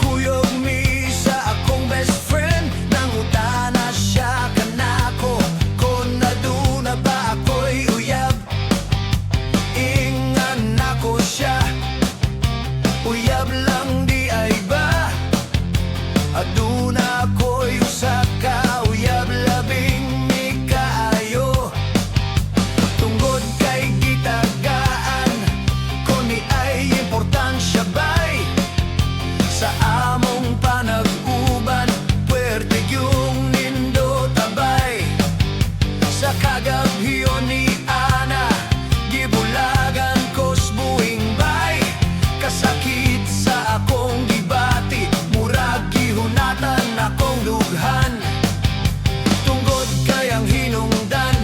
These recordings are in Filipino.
kuyog mi sa akong best friend. Nangutana siya kanako kung naduna ba ako'y uyab. Ingan ako siya, uyab lang di ay ba? Aduna ako'y usa ka uyab, labing mi kaayo. Tungod kay gitagaan kung ni ay importansya bay sa among panag-uban, puwerte yung nindo tabay. Sa kagabhiyon ni Ana, gibulagan ko's buhing bay. Kasakit sa akong gibati, murag gihunatan akong dughan. Tungod kay ang hinungdan,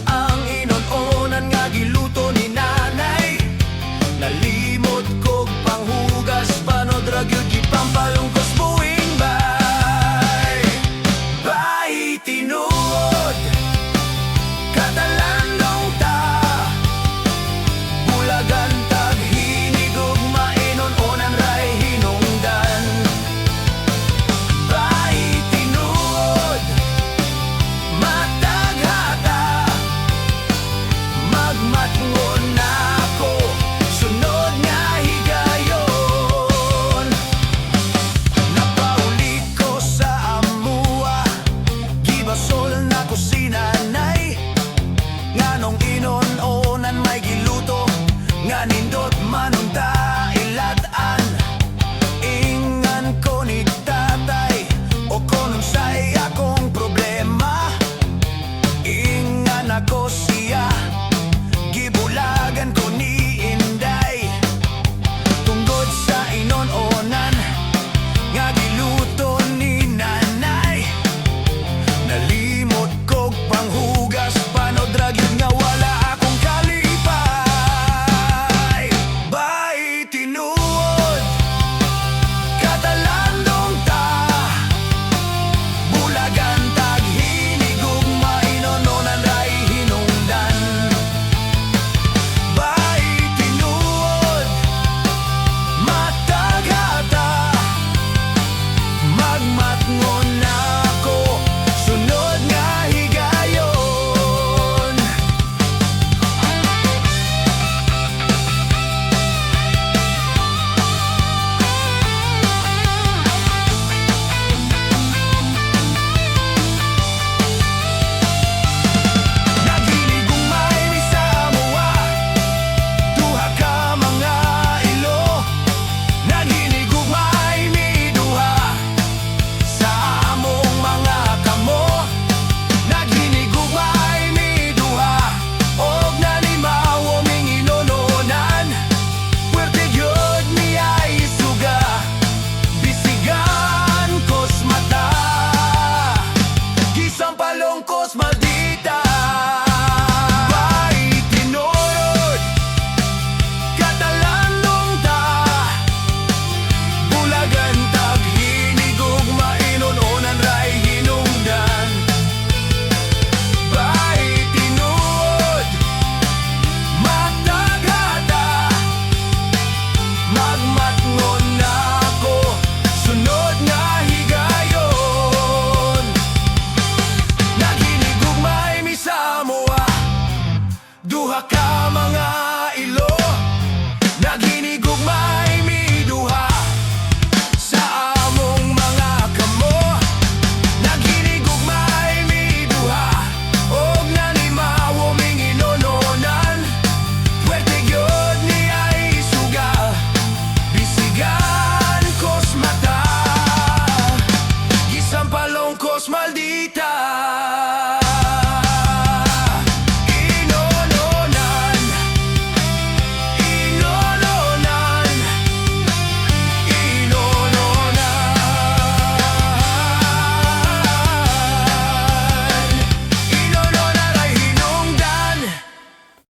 ang inon-onan nga giluto ni nanay. Nalimot kog panghugas, panod ra gyud gipampal